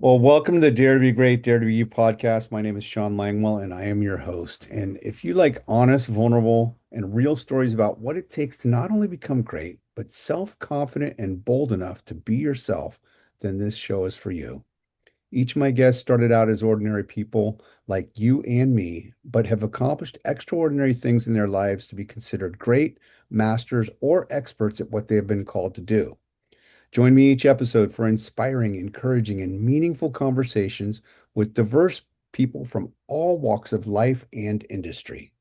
Well, welcome to the Dare to Be Great, Dare to Be You podcast. My name is Shawn Langwell, and I am your host. And if you like honest, vulnerable, and real stories about what it takes to not only become great, but self-confident and bold enough to be yourself, then this show is for you. Each of my guests started out as ordinary people like you and me, but have accomplished extraordinary things in their lives to be considered great, masters, or experts at what they have been called to do. Join me each episode for inspiring, encouraging, and meaningful conversations with diverse people from all walks of life and industry.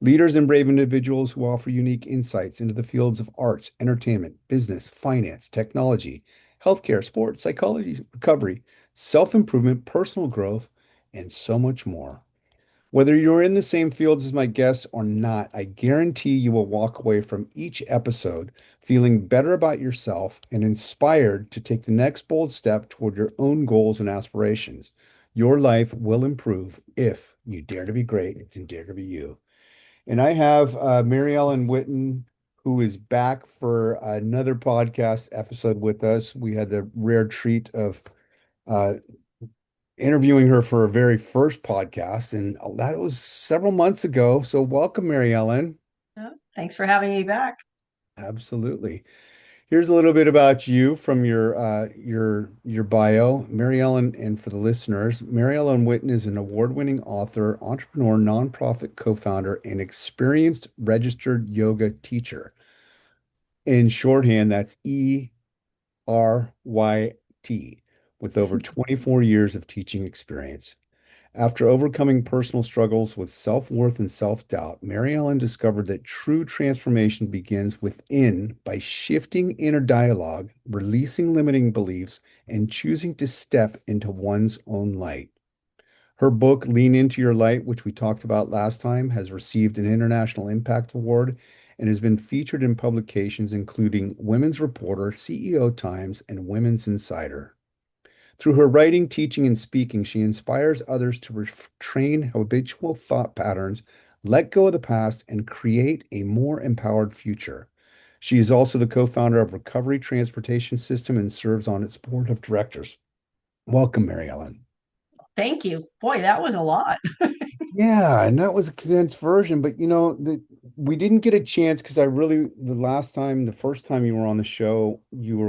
Leaders and brave individuals who offer unique insights into the fields of arts, entertainment, business, finance, technology, healthcare, sports, psychology, recovery, self improvement, personal growth, and so much more. Whether you're in the same fields as my guests or not, I guarantee you will walk away from each episode feeling better about yourself and inspired to take the next bold step toward your own goals and aspirations. Your life will improve if you dare to be great and dare to be you. And I have Mary Ellen Witten, who is back for another podcast episode with us. We had the rare treat of uh, interviewing her for her very first podcast, and that was several months ago. So welcome, Mary Ellen. Yeah, thanks for having me back. Absolutely. Here's a little bit about you from your bio, Mary Ellen, and for the listeners, Mary Ellen Witten is an award-winning author, entrepreneur, nonprofit co-founder, and experienced registered yoga teacher. In shorthand, that's ERYT, with over 24 years of teaching experience. After overcoming personal struggles with self-worth and self-doubt, Mary Ellen discovered that true transformation begins within by shifting inner dialogue, releasing limiting beliefs, and choosing to step into one's own light. Her book, Lean Into Your Light, which we talked about last time, has received an International Impact Award and has been featured in publications including Women's Reporter, CEO Times, and Women's Insider. Through her writing, teaching, and speaking, she inspires others to retrain habitual thought patterns, let go of the past, and create a more empowered future. She is also the co-founder of Recovery Transportation System and serves on its board of directors. Welcome, Mary Ellen. Thank you. Boy, that was a lot. Yeah, and that was a condensed version, but we didn't get a chance because the first time you were on the show, you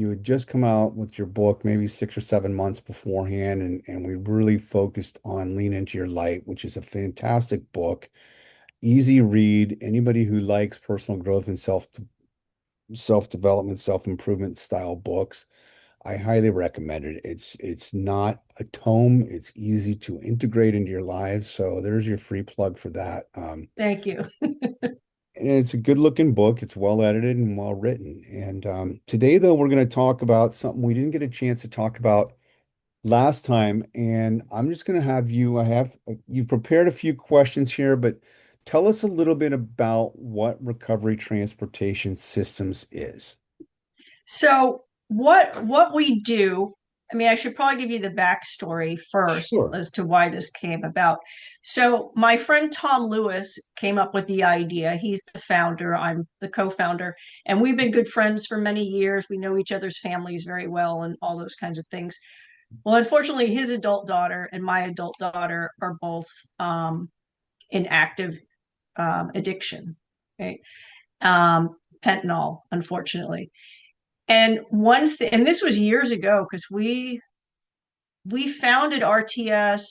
had just come out with your book maybe 6 or 7 months beforehand, and we really focused on Lean Into Your Light, which is a fantastic book, easy read. Anybody who likes personal growth and self-development, self-improvement style books, I highly recommend it. It's not a tome. It's easy to integrate into your lives. So there's your free plug for that. Thank you. And it's a good looking book. It's well edited and well written. And today, though, we're going to talk about something we didn't get a chance to talk about last time. And I'm just going to have you, you've prepared a few questions here, but tell us a little bit about what recovery transportation systems is. So what we do, I mean, I should probably give you the backstory first Sure. as to why this came about. So my friend Tom Lewis came up with the idea. He's the founder, I'm the co-founder, and we've been good friends for many years. We know each other's families very well and all those kinds of things. Well, unfortunately, his adult daughter and my adult daughter are both in active addiction, right? Fentanyl, unfortunately. And and this was years ago because we founded RTS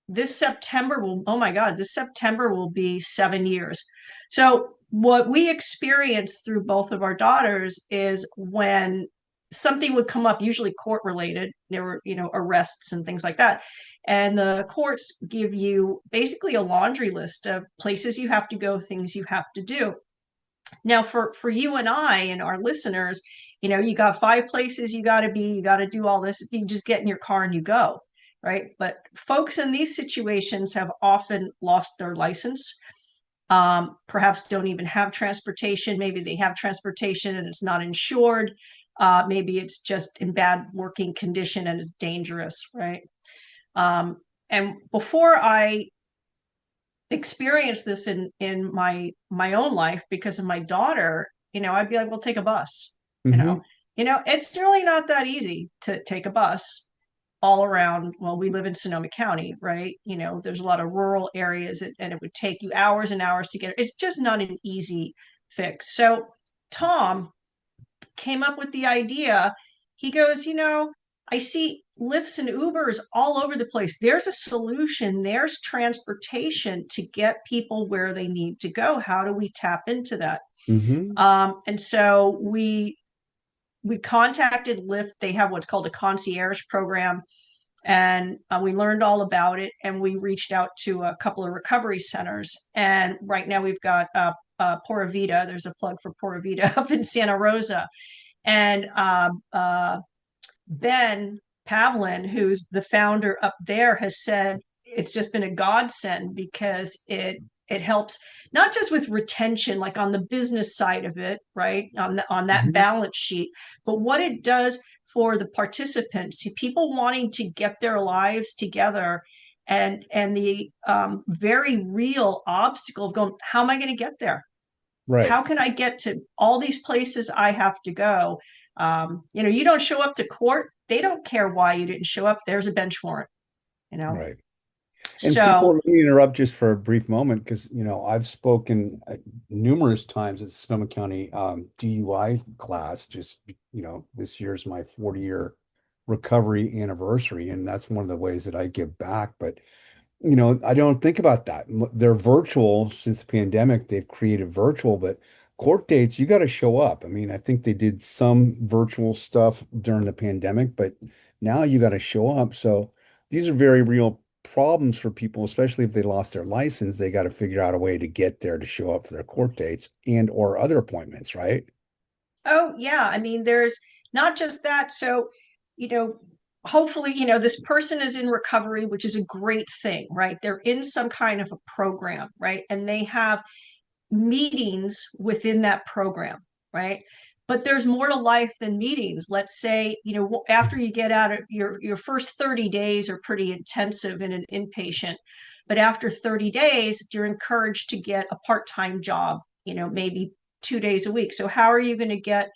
this September will, oh my God, this September will be 7 years. So what we experienced through both of our daughters is when something would come up, usually court related, there were, arrests and things like that. And the courts give you basically a laundry list of places you have to go, things you have to do. Now, for you and I and our listeners, you got 5 places you got to be, you got to do all this. You just get in your car and you go, right? But folks in these situations have often lost their license. Perhaps don't even have transportation. Maybe they have transportation and it's not insured. Maybe it's just in bad working condition and it's dangerous, right? And before I experienced this in my own life because of my daughter, I'd be like, well, take a bus. you Hmm. know it's really not that easy to take a bus. all around. Well, we live in Sonoma County, right? There's a lot of rural areas, and it would take you hours and hours to get it. It's just not an easy fix. So Tom came up with the idea. He goes, I see Lyfts and Ubers all over the place. There's a solution. There's transportation to get people where they need to go. How do we tap into that? Hmm. And so we contacted Lyft. They have what's called a concierge program, and we learned all about it. And we reached out to a couple of recovery centers. And right now we've got Pura Vida. There's a plug for Pura Vida up in Santa Rosa, and Ben Pavlin, who's the founder up there, has said it's just been a godsend because it helps not just with retention, like on the business side of it, right, on that Hmm. balance sheet, but what it does for the participants, people wanting to get their lives together, and the very real obstacle of going, how am I going to get there? Right. How can I get to all these places I have to go? You don't show up to court. They don't care why you didn't show up. There's a bench warrant, you know? Right. And people, So, let me interrupt just for a brief moment because, I've spoken numerous times at the Sonoma County DUI class. Just, this year's my 40-year recovery anniversary, and that's one of the ways that I give back. But I don't think about that. They're virtual since the pandemic. They've created virtual, but court dates, you got to show up. I mean, I think they did some virtual stuff during the pandemic, but now you got to show up. So these are very real problems for people, especially if they lost their license. They got to figure out a way to get there to show up for their court dates and or other appointments, right? oh, yeah. I mean, there's not just that. So, you know, hopefully, this person is in recovery, which is a great thing, right? They're in some kind of a program, right? And they have meetings within that program, right? But there's more to life than meetings. Let's say, after you get out of your first 30 days are pretty intensive in an inpatient, but after 30 days, you're encouraged to get a part-time job, maybe 2 days a week. So how are you going to get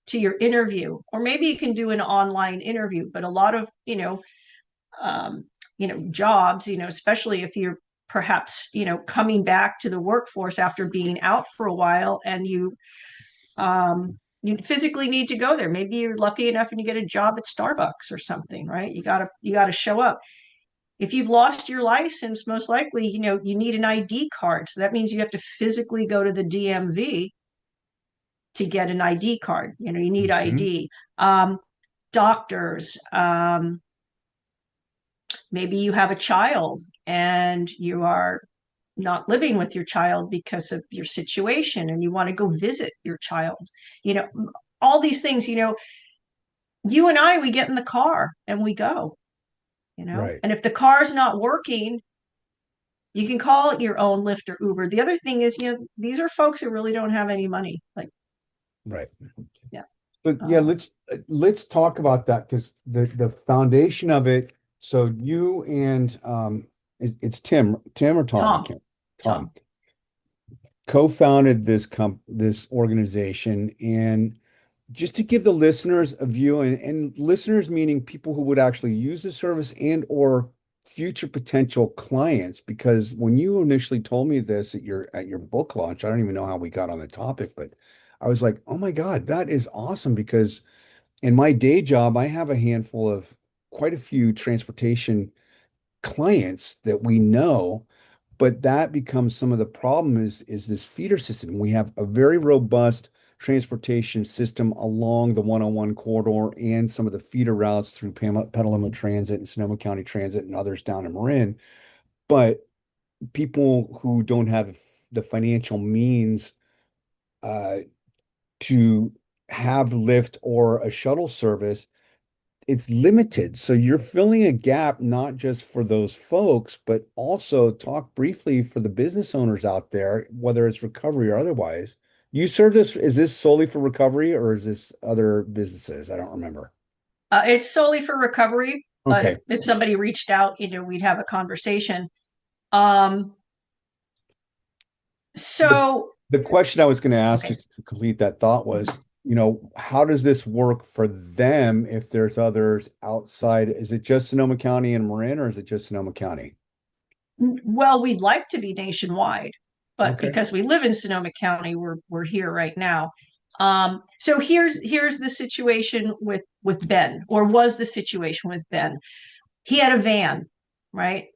to your interview? Or maybe you can do an online interview, but a lot of, um, jobs, especially if you're perhaps, coming back to the workforce after being out for a while, and you physically need to go there. Maybe you're lucky enough and you get a job at Starbucks or something, right? You gotta show up. If you've lost your license, most likely, you need an ID card. So that means you have to physically go to the DMV to get an ID card. You need Mhm. ID. Doctors, maybe you have a child and you are not living with your child because of your situation, and you want to go visit your child. you know all these things, you and I, we get in the car and we go. Right. And if the car's not working, you can call your own Lyft or Uber. The other thing is, these are folks who really don't have any money, like, Right. yeah. But yeah, um, let's talk about that because the foundation of it. So you and it's Tim or Tom, I Tom. can't. Tom Tom. co-founded this organization, and just to give the listeners a view, and listeners meaning people who would actually use the service and or future potential clients, because when you initially told me this at your book launch, I don't even know how we got on the topic, but I was like, oh my God, that is awesome because in my day job, I have a handful of quite a few transportation clients that we know, but that becomes some of the problem is this feeder system. We have a very robust transportation system along the 101 corridor and some of the feeder routes through Petaluma Transit and Sonoma County Transit and others down in Marin. But people who don't have the financial means uh, to have Lyft or a shuttle service, it's limited. So you're filling a gap, not just for those folks, but also talk briefly for the business owners out there, whether it's recovery or otherwise. You serve this, is this solely for recovery or is this other businesses? I don't remember. It's solely for recovery, but if, Okay. if somebody reached out, we'd have a conversation. um The, so the question I was going to ask okay. just to complete that thought was, how does this work for them if there's others outside? Is it just Sonoma County and Marin, or is it just Sonoma County? Well, we'd like to be nationwide, but Okay. because we live in Sonoma County, we're here right now. So here's the situation with Ben, or was the situation with Ben. He had a van, right?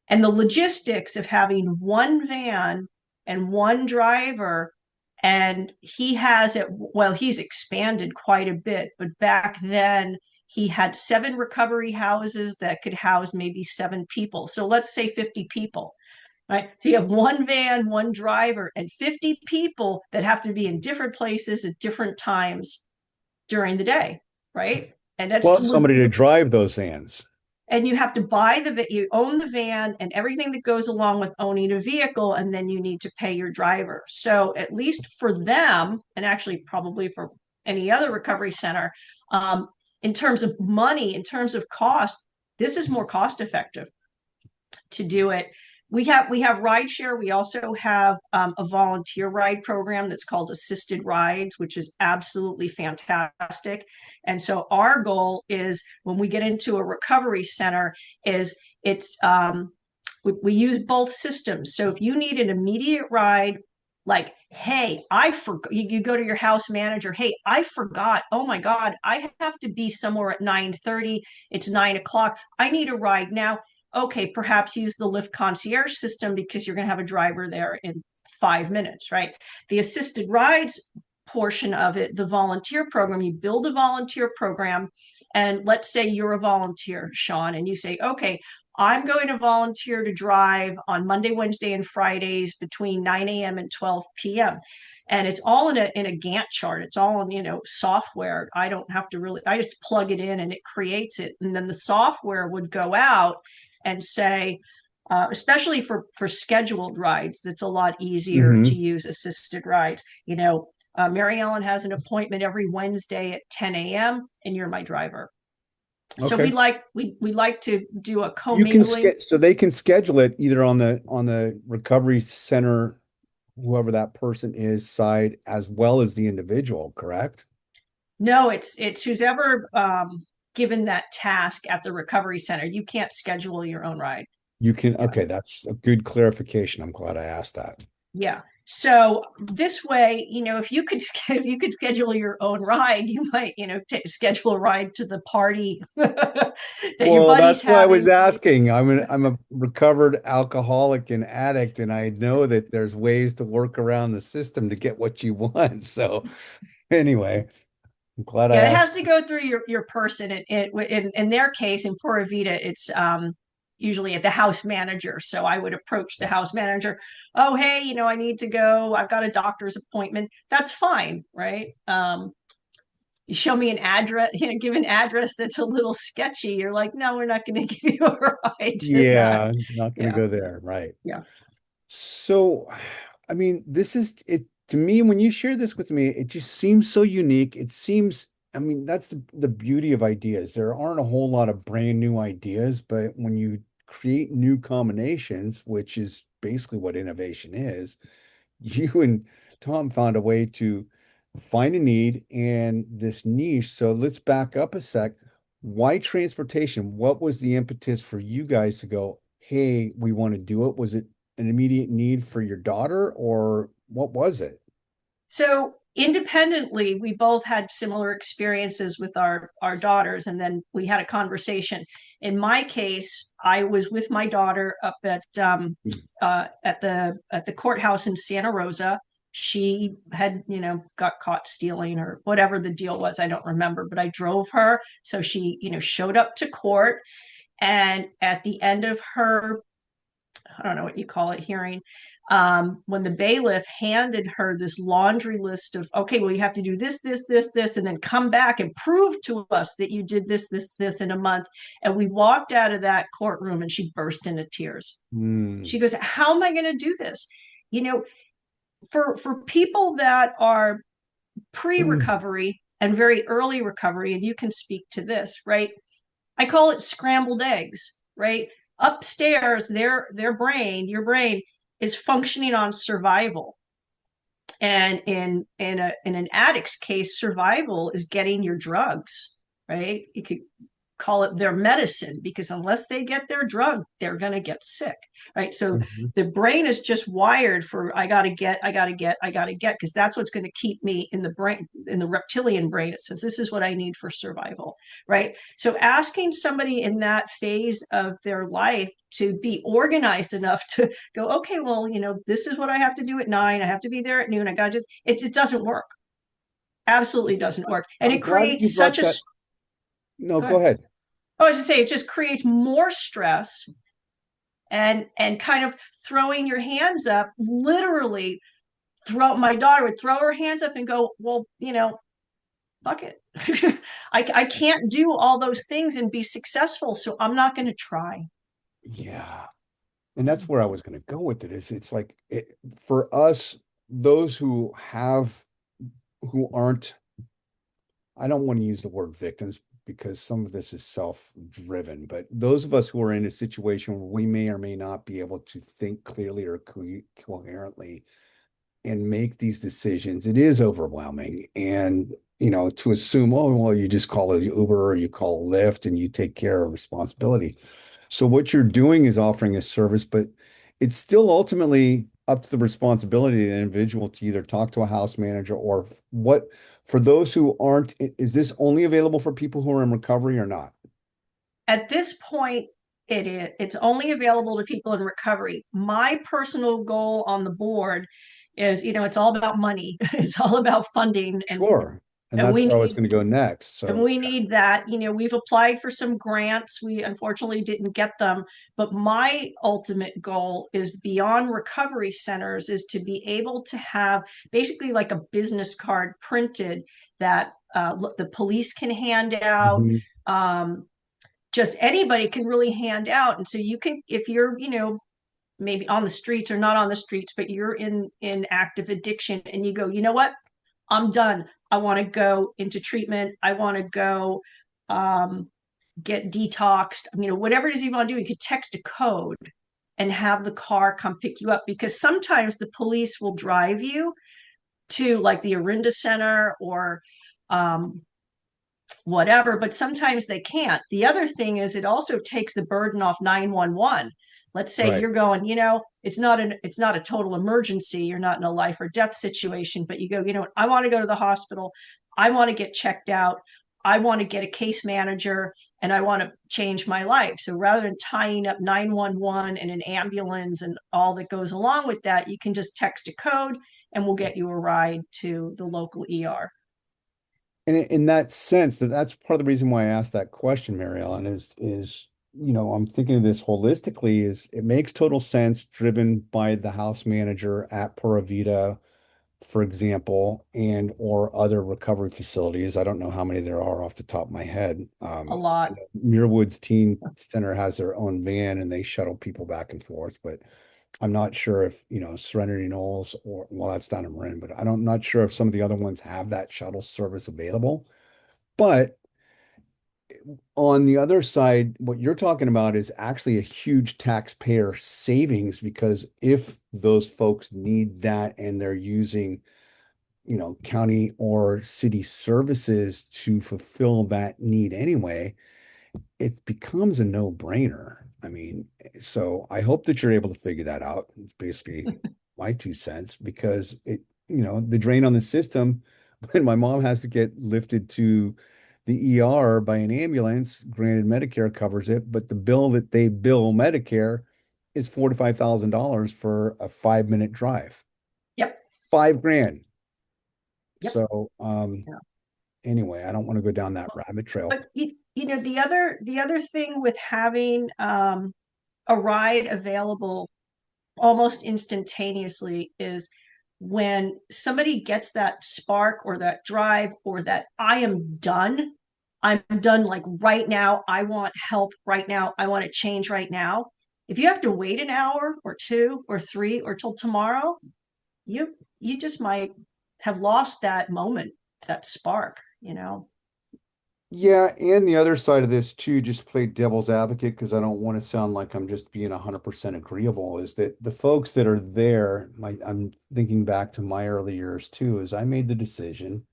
And the logistics of having one van and one driver, and he has it, well, he's expanded quite a bit, but back then he had 7 recovery houses that could house maybe 7 people. So let's say 50 people, right? So you have one van, one driver, and 50 people that have to be in different places at different times during the day, right? And that's Plus somebody to drive those vans. and you have to buy you own the van and everything that goes along with owning a vehicle, and then you need to pay your driver. So at least for them, and actually probably for any other recovery center, in terms of money, in terms of cost, this is more cost effective to do it. We have rideshare. We also have a volunteer ride program that's called Assisted Rides, which is absolutely fantastic. And so our goal is when we get into a recovery center, is it's we use both systems. So if you need an immediate ride, like, hey, I forgot, you go to your house manager, hey, I forgot, oh my God, I have to be somewhere at 9:30. It's 9 o'clock. I need a ride now. Okay, perhaps use the Lyft concierge system because you're going to have a driver there in 5 minutes, right? The assisted rides portion of it, the volunteer program, you build a volunteer program. And let's say you're a volunteer, Shawn, and you say, okay, I'm going to volunteer to drive on Monday, Wednesday, and Fridays between 9 a.m. and 12 p.m. And it's all in a Gantt chart. It's all in, software. I don't have to really, I just plug it in and it creates it. And then the software would go out and say, especially for scheduled rides, that's a lot easier to Hmm. use assisted rides. Mary Ellen has an appointment every Wednesday at 10 a.m. and you're my driver. So we Okay. like we like to do a You can commingling. get so they can schedule it either on the recovery center, whoever that person is, side, as well as the individual, correct? No, it's who's ever given that task at the recovery center. You can't schedule your own ride. You can, Yeah. okay, that's a good clarification. I'm glad I asked that. Yeah. So this way, if you could if you could schedule your own ride, you might, schedule a ride to the party that your Well, buddy's that's why I was having. asking. I'm a recovered alcoholic and addict, and I know that there's ways to work around the system to get what you want. So anyway, I'm glad I Yeah, it asked. has to go through your person. In their case, in Pura Vida, it's usually at the house manager. So I would approach the house manager. Oh, hey, I need to go. I've got a doctor's appointment. That's fine, right? You show me an address, give an address that's a little sketchy. You're like, no, we're not going to give you a ride to that. Yeah, not going to Yeah, go there. Right. yeah. So, I mean, this is it to me. When you share this with me, it just seems so unique. It seems, I mean, that's the beauty of ideas. There aren't a whole lot of brand new ideas, but when you create new combinations, which is basically what innovation is, you and Tom found a way to find a need and this niche. So let's back up a sec. Why transportation? What was the impetus for you guys to go, hey, we want to do it? Was it an immediate need for your daughter, or what was it? So independently, we both had similar experiences with our daughters, and then we had a conversation. In my case, I was with my daughter up at the courthouse in Santa Rosa. She had, got caught stealing or whatever the deal was. I don't remember, but I drove her. So she, showed up to court. And at the end of her, I don't know what you call it, hearing, when the bailiff handed her this laundry list of, okay, well, you have to do this, this, this, this, and then come back and prove to us that you did this, this, this in a month. And we walked out of that courtroom and she burst into tears. Hmm. She goes, how am I going to do this? You know, for people that are pre-recovery and very early recovery, and you can speak to this, right? I call it scrambled eggs, right? Upstairs, your brain is functioning on survival. And in an addict's case, survival is getting your drugs, right? You could call it their medicine, because unless they get their drug, they're going to get sick, right? So Mhm. the brain is just wired for I got to get, I got to get, I got to get, because that's what's going to keep me in the brain, in the reptilian brain. It says this is what I need for survival, right? So asking somebody in that phase of their life to be organized enough to go, okay, well, this is what I have to do at 9. I have to be there at noon. I got to, it doesn't work. Absolutely doesn't work. And I'm it glad that you creates such brought a, that. No, go go ahead. ahead. I was to say, it just creates more stress, and kind of throwing your hands up, literally throw, my daughter would throw her hands up and go, well, fuck it. I can't do all those things and be successful, so I'm not going to try. Yeah. And that's where I was going to go with it. It's like for us, those who aren't, I don't want to use the word victims because some of this is self-driven, but those of us who are in a situation where we may or may not be able to think clearly or coherently and make these decisions, it is overwhelming. And, to assume, oh, well, you just call it Uber or you call Lyft and you take care of responsibility. So what you're doing is offering a service, but it's still ultimately up to the responsibility of the individual to either talk to a house manager or what, for those who aren't, is this only available for people who are in recovery or not? At this point, it's only available to people in recovery. My personal goal on the board is, it's all about money. It's all about funding, Sure. And and that's we where I was need going to go next. and So we need that. We've applied for some grants. We unfortunately didn't get them. But my ultimate goal is beyond recovery centers is to be able to have basically like a business card printed that the police can hand out. mhm. Um, just anybody can really hand out. And so you can, if you're, maybe on the streets or not on the streets, but you're in active addiction, and you go, you know what? I'm done. I want to go into treatment. I want to go um, get detoxed. Whatever it is you want to do, you could text a code and have the car come pick you up, because sometimes the police will drive you to like the Arinda Center or um, whatever, but sometimes they can't. The other thing is it also takes the burden off 911. Let's say Right. you're going, it's not a total emergency, you're not in a life or death situation, but you go, I want to go to the hospital, I want to get checked out, I want to get a case manager, and I want to change my life. So rather than tying up 911 and an ambulance and all that goes along with that, you can just text a code and we'll get you a ride to the local ER. And in that sense, that's part of the reason why I asked that question, Mary Ellen, I'm thinking of this holistically, is it makes total sense driven by the house manager at Pura Vida, for example, and or other recovery facilities. I don't know how many there are off the top of my head. A I lot. know Muirwoods Teen Center has their own van and they shuttle people back and forth, but I'm not sure if, Serenity Knolls or, well, that's down in Marin, but I'm not sure if some of the other ones have that shuttle service available. But on the other side, what you're talking about is actually a huge taxpayer savings because if those folks need that and they're using, county or city services to fulfill that need anyway, it becomes a no-brainer. I mean, so I hope that you're able to figure that out. It's basically my 2 cents because the drain on the system when my mom has to get lifted to the ER by an ambulance, granted Medicare covers it, but the bill that they bill Medicare is $45,000 for a 5-minute drive. Yep. 5 grand. Yep. So, Yeah. anyway, I don't want to go down that rabbit trail. But the other thing with having a ride available almost instantaneously is when somebody gets that spark or that drive or that I'm done like right now. I want help right now. I want to change right now. If you have to wait an hour or two or three or till tomorrow, you just might have lost that moment, that spark. Yeah, and the other side of this too, just to play devil's advocate, because I don't want to sound like I'm just being 100% agreeable, is that the folks that are there, I'm thinking back to my early years too, is I made the decision.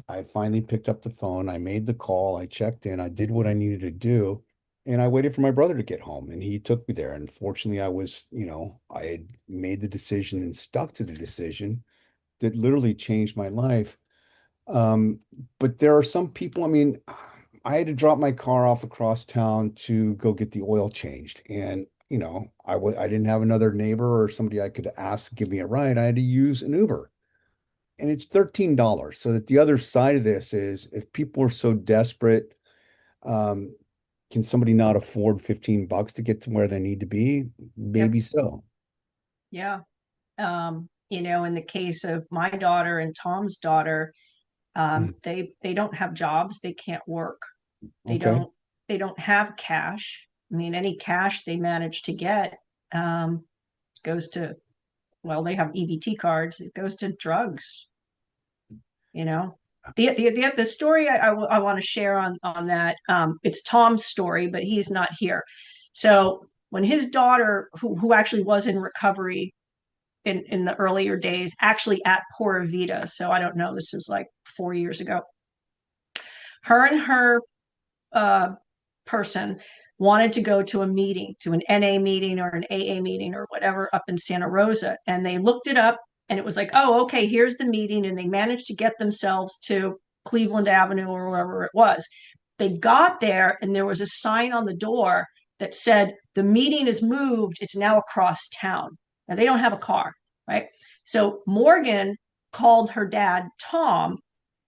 I finally picked up the phone, I made the call, I checked in, I did what I needed to do, and I waited for my brother to get home, and he took me there. And fortunately, I had made the decision and stuck to the decision that literally changed my life. Um, but there are some people, I mean, I had to drop my car off across town to go get the oil changed. And, I didn't have another neighbor or somebody I could ask to give me a ride. I had to use an Uber. And it's $13. So that the other side of this is if people are so desperate, um, can somebody not afford 15 bucks to get to where they need to be? Yep. Maybe so. Yeah. In the case of my daughter and Tom's daughter, Mm, they don't have jobs, they can't work, they okay. don't they don't have cash. I mean, any cash they manage to get um, goes to, well, they have EBT cards, it goes to drugs. you know the story I want to share on that, it's Tom's story, but he's not here. So when his daughter, who actually was in recovery in the earlier days, actually at Pura Vida, so I don't know, this is like 4 years ago, her and her uh, person wanted to go to a meeting, to an NA meeting or an AA meeting or whatever up in Santa Rosa. And they looked it up and it was like, oh, okay, here's the meeting. And they managed to get themselves to Cleveland Avenue or wherever it was. They got there and there was a sign on the door that said, the meeting is moved. It's now across town. Now they don't have a car, right? So Morgan called her dad, Tom,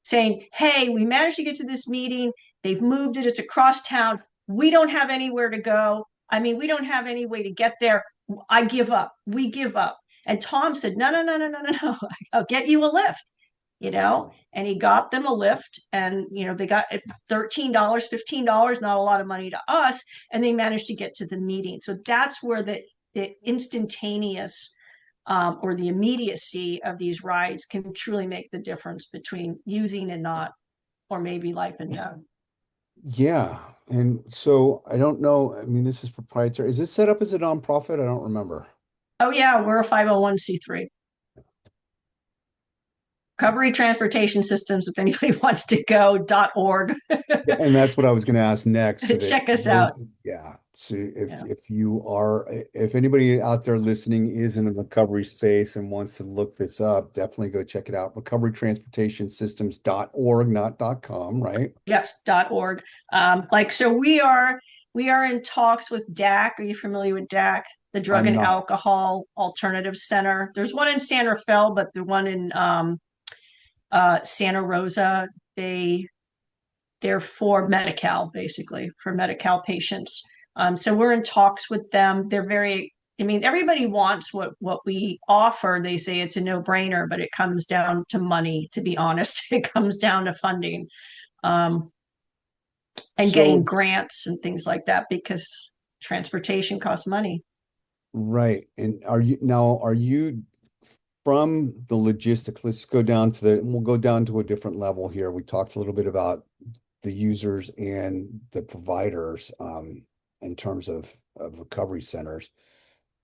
saying, hey, we managed to get to this meeting. They've moved it. It's across town. We don't have anywhere to go. I mean, we don't have any way to get there. I give up. We give up. And Tom said, no, no, no, no, no, no, no. I'll get you a lift. And he got them a lift, and, they got $13, $15, not a lot of money to us. And they managed to get to the meeting. So that's where the instantaneous, or the immediacy of these rides can truly make the difference between using and not, or maybe life and death. Yeah. And so I don't know. I mean, this is proprietary. Is this set up as a nonprofit? I don't remember. Oh, yeah, we're a 501(c)(3). Recovery Transportation Systems, if anybody wants to go.org. Yeah, and that's what I was going to ask next. So that, Check us out. yeah. So Yeah. if anybody out there listening is in the recovery space and wants to look this up, definitely go check it out. Recoverytransportationsystems.org, not .com, right? Yes.org. So we are in talks with DAC. Are you familiar with DAC? The Drug I'm and not. Alcohol Alternative Center. There's one in Santa Fe, but the one in Santa Rosa, they're for Medi-Cal, basically, for Medi-Cal patients. So we're in talks with them. They're very, I mean, everybody wants what we offer. They say it's a no-brainer, but it comes down to money, to be honest. It comes down to funding, um, and getting So, grants and things like that, because transportation costs money. right. And are you from the logistics? Let's go down to we'll go down to a different level here. We talked a little bit about the users and the providers, in terms of recovery centers.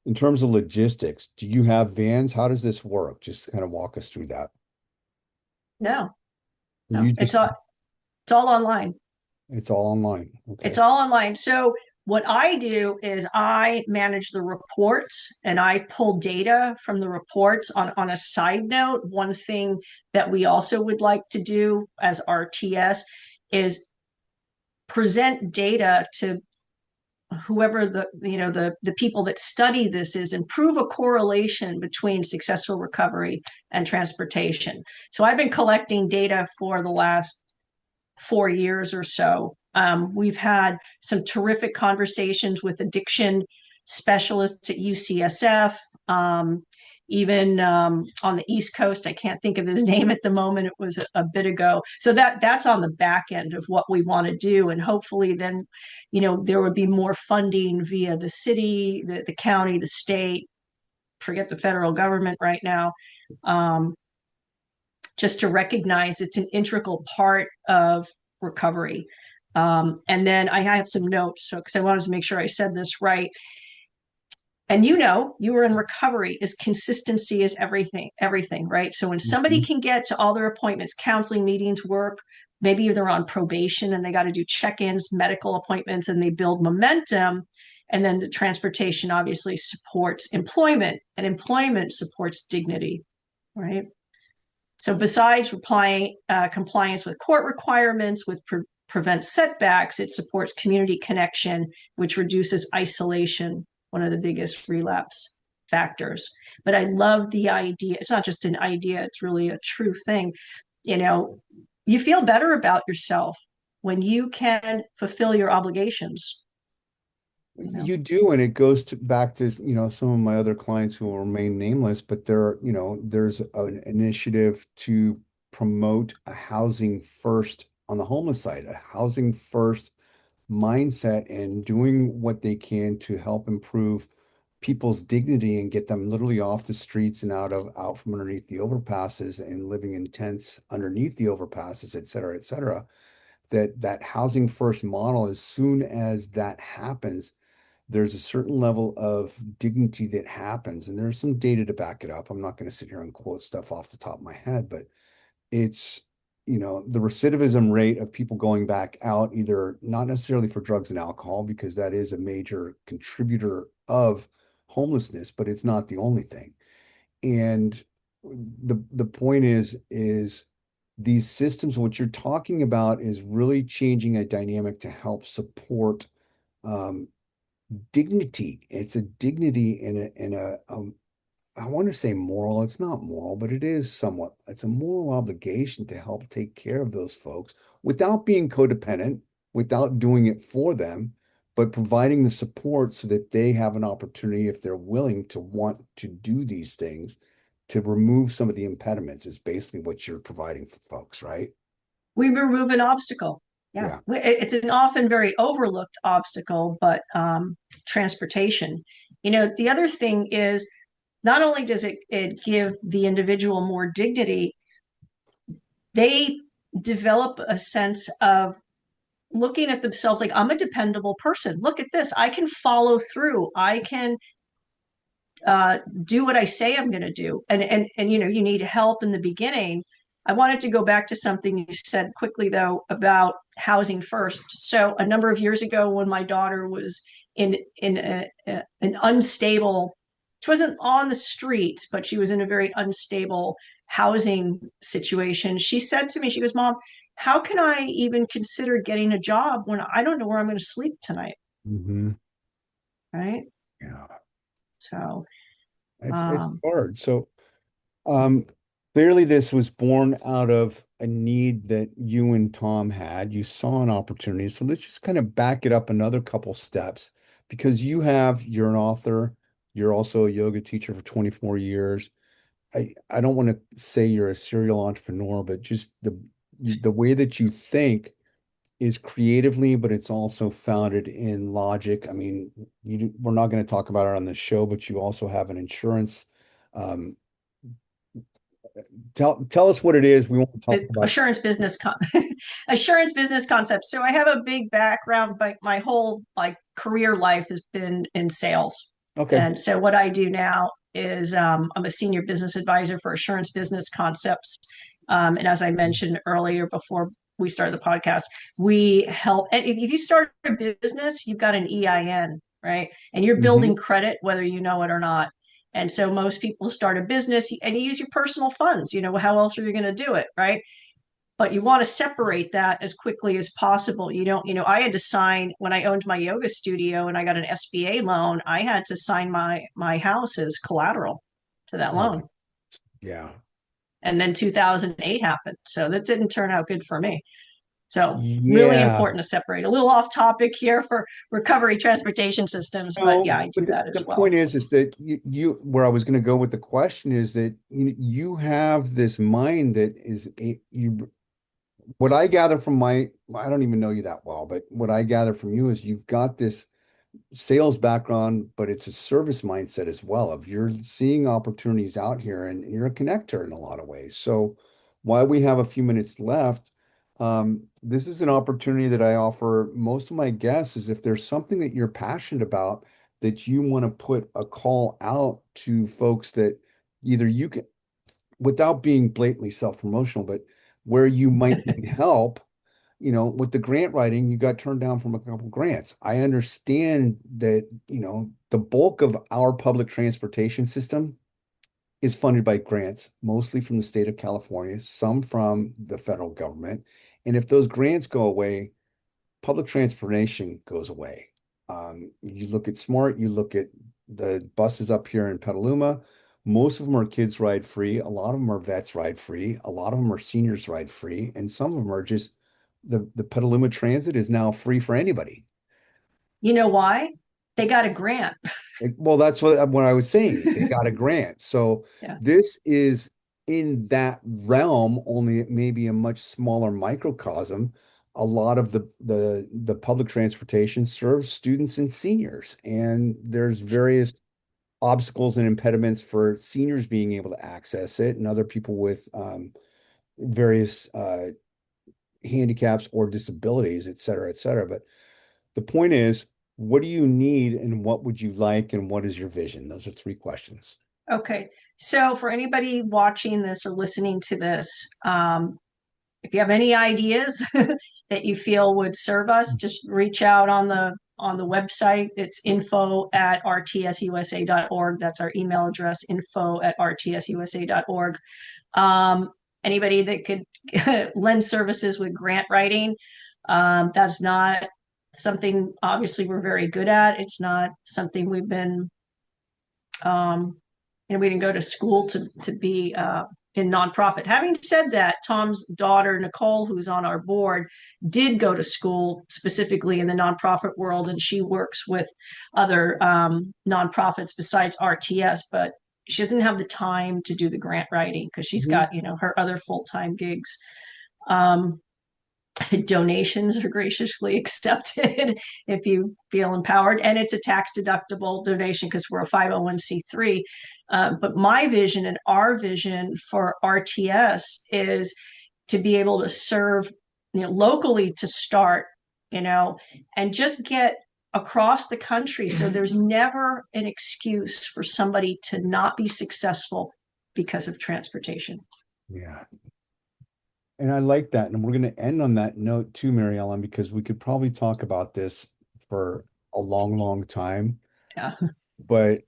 In terms of logistics, do you have vans? How does this work? Just kind of walk us through that. No, no, You just, it's all online. it's all online. It's Okay. all online. So what I do is I manage the reports and I pull data from the reports. On a side note, one thing that we also would like to do as RTS is present data to whoever the people that study this is, and prove a correlation between successful recovery and transportation. So I've been collecting data for the last 4 years or so. We've had some terrific conversations with addiction specialists at UCSF, even on the East Coast. I can't think of his name at the moment. It was a bit ago. So that's on the back end of what we want to do, and hopefully then, there would be more funding via the city, the county, the state. Forget the federal government right now. Just to recognize it's an integral part of recovery. And then I have some notes, so because I wanted to make sure I said this right. And you were in recovery, is consistency is everything, right? So when somebody Mhm. can get to all their appointments, counseling meetings, work, maybe they're on probation and they got to do check-ins, medical appointments, and they build momentum. And then the transportation obviously supports employment, and employment supports dignity, right? So besides compliance with court requirements, with prevent setbacks, it supports community connection, which reduces isolation, one of the biggest relapse factors. But I love the idea. It's not just an idea, it's really a true thing. You know, you feel better about yourself when you can fulfill your obligations, you know. You do, and it goes back to, some of my other clients who will remain nameless, but there's an initiative to promote a housing first on the homeless side, a housing first mindset, and doing what they can to help improve people's dignity and get them literally off the streets and out from underneath the overpasses and living in tents underneath the overpasses, et cetera, et cetera. That housing first model, as soon as that happens, there's a certain level of dignity that happens, and there's some data to back it up. I'm not going to sit here and quote stuff off the top of my head, but it's, the recidivism rate of people going back out, either not necessarily for drugs and alcohol, because that is a major contributor of homelessness, but it's not the only thing. And the point is these systems, what you're talking about is really changing a dynamic to help support um, dignity. It's a dignity in a I want to say moral. It's not moral, but it is somewhat. It's a moral obligation to help take care of those folks without being codependent, without doing it for them, but providing the support so that they have an opportunity, if they're willing to want to do these things, to remove some of the impediments is basically what you're providing for folks, right? We remove an obstacle. Yeah, Yeah. it's an often very overlooked obstacle, but transportation. The other thing is, not only does it give the individual more dignity, they develop a sense of looking at themselves like, I'm a dependable person. Look at this. I can follow through. I can do what I say I'm going to do. And you need help in the beginning. I wanted to go back to something you said quickly though about housing first. So a number of years ago, when my daughter was an unstable, she wasn't on the streets, but she was in a very unstable housing situation. She said to me, she goes, "Mom, how can I even consider getting a job when I don't know where I'm going to sleep tonight?" Hmm. Right. Yeah. So, It's um, hard. So Um, clearly this was born out of a need that you and Tom had. You saw an opportunity. So let's just kind of back it up another couple steps, because you're an author, you're also a yoga teacher for 24 years. I don't want to say you're a serial entrepreneur, but just the way that you think is creatively, but it's also founded in logic. I mean, we're not going to talk about it on the show, but you also have an insurance. Um, tell us what it is. We want to talk about. assurance business assurance business concepts. So I have a big background, but my whole like career life has been in sales. Okay. And so what I do now is I'm a senior business advisor for Assurance Business Concepts. And as I mentioned earlier before we started the podcast, we help. And if you start a business, you've got an EIN, right? And you're Hmm. building credit whether you know it or not. And so most people start a business and you use your personal funds. How else are you going to do it, right? But you want to separate that as quickly as possible. You don't, I had to sign when I owned my yoga studio and I got an SBA loan, I had to sign my house as collateral to that Oh, loan. yeah. And then 2008 happened. So that didn't turn out good for me. So really Yeah. important to separate. A little off topic here for recovery transportation systems, but yeah, No, I do but that the as well. point is that where I was going to go with the question is that you have this mind that what I gather from I don't even know you that well, but what I gather from you is you've got this sales background, but it's a service mindset as well. Of you're seeing opportunities out here and you're a connector in a lot of ways. So while we have a few minutes left, This is an opportunity that I offer most of my guests is if there's something that you're passionate about that you want to put a call out to folks that either you can, without being blatantly self-promotional, but where you might need help, with the grant writing, you got turned down from a couple grants. I understand that, the bulk of our public transportation system is funded by grants, mostly from the state of California, some from the federal government. And if those grants go away, public transportation goes away. You look at SMART, you look at the buses up here in Petaluma. Most of them are kids ride free. A lot of them are vets ride free. A lot of them are seniors ride free. And some of them are just the Petaluma Transit is now free for anybody. You know why? They got a grant. Well, that's what I was saying. They got a grant. So Yeah. this is in that realm, only it may be a much smaller microcosm. A lot of the public transportation serves students and seniors, and there's various obstacles and impediments for seniors being able to access it, and other people with various handicaps or disabilities, et cetera, et cetera. But the point is, what do you need and what would you like and what is your vision? Those are three questions. Okay. So for anybody watching this or listening to this, if you have any ideas that you feel would serve us, just reach out on the website. It's info@rtsusa.org. That's our email address, info@rtsusa.org. Anybody that could lend services with grant writing, that's not something obviously we're very good at. It's not something we've been we didn't go to school to be in nonprofit. Having said that, Tom's daughter Nicole, who's on our board, did go to school specifically in the nonprofit world, and she works with other nonprofits besides RTS. But she doesn't have the time to do the grant writing because she's Mhm. got her other full time gigs. Um, Donations are graciously accepted if you feel empowered, and it's a tax deductible donation because we're a 501c3. But my vision and our vision for RTS is to be able to serve locally to start, and just get across the country so there's never an excuse for somebody to not be successful because of transportation. Yeah. And I like that. And we're going to end on that note too, Mary Ellen, because we could probably talk about this for a long, long time. Yeah. But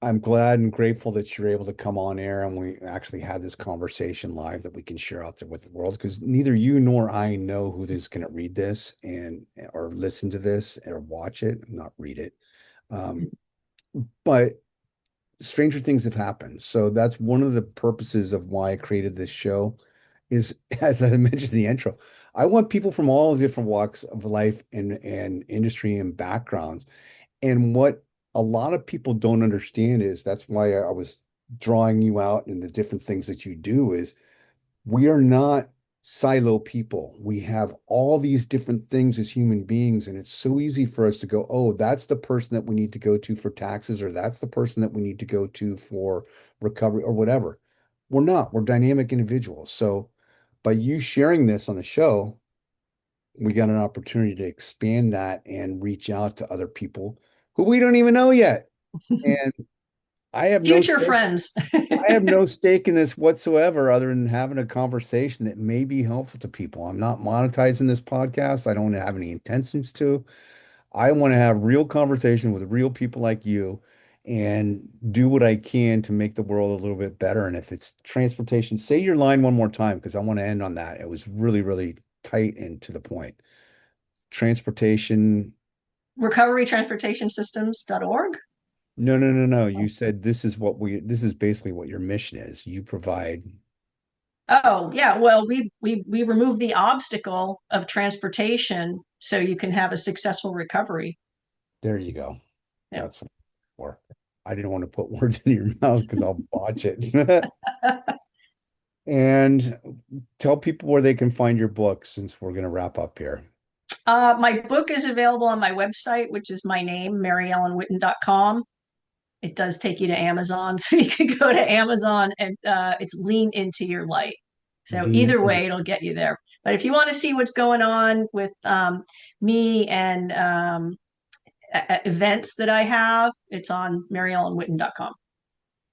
I'm glad and grateful that you're able to come on air and we actually had this conversation live that we can share out there with the world because neither you nor I know who is going to read this and or listen to this or watch it, not read it. Um, but stranger things have happened. So that's one of the purposes of why I created this show is, as I mentioned in the intro, I want people from all different walks of life and industry and backgrounds. And what a lot of people don't understand is that's why I was drawing you out and the different things that you do is we are not silo people. We have all these different things as human beings, and it's so easy for us to go, oh, that's the person that we need to go to for taxes, or that's the person that we need to go to for recovery or whatever. We're not. We're dynamic individuals. So by you sharing this on the show, we got an opportunity to expand that and reach out to other people who we don't even know yet. And I have no Future stake. friends. I have no stake in this whatsoever other than having a conversation that may be helpful to people. I'm not monetizing this podcast. I don't have any intentions to. I want to have real conversation with real people like you and do what I can to make the world a little bit better. And if it's transportation, say your line one more time because I want to end on that. It was really, really tight and to the point. Transportation. Recoverytransportationsystems.org. No, no, no, no. You said this is basically what your mission is. You provide. Oh, yeah. Well, we remove the obstacle of transportation so you can have a successful recovery. There you go. Yeah. That's what for. I didn't want to put words in your mouth because I'll botch it. And tell people where they can find your book since we're going to wrap up here. My book is available on my website, which is my name, maryellenwitten.com. It does take you to Amazon, so you can go to Amazon and it's Lean Into Your Light. So Lean either in. way, it'll get you there. But if you want to see what's going on with me and events that I have, it's on maryellenwitten.com.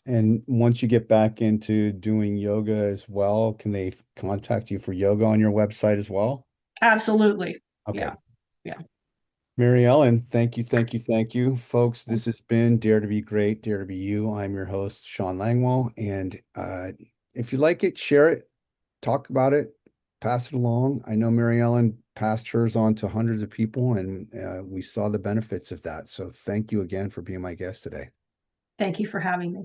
And once you get back into doing yoga as well, can they contact you for yoga on your website as well? Absolutely. Okay. Yeah. Yeah. Mary Ellen, thank you, thank you, thank you. Folks, this has been Dare to Be Great, Dare to Be You. I'm your host, Shawn Langwell. And if you like it, share it, talk about it, pass it along. I know Mary Ellen passed hers on to hundreds of people, and we saw the benefits of that. So thank you again for being my guest today. Thank you for having me.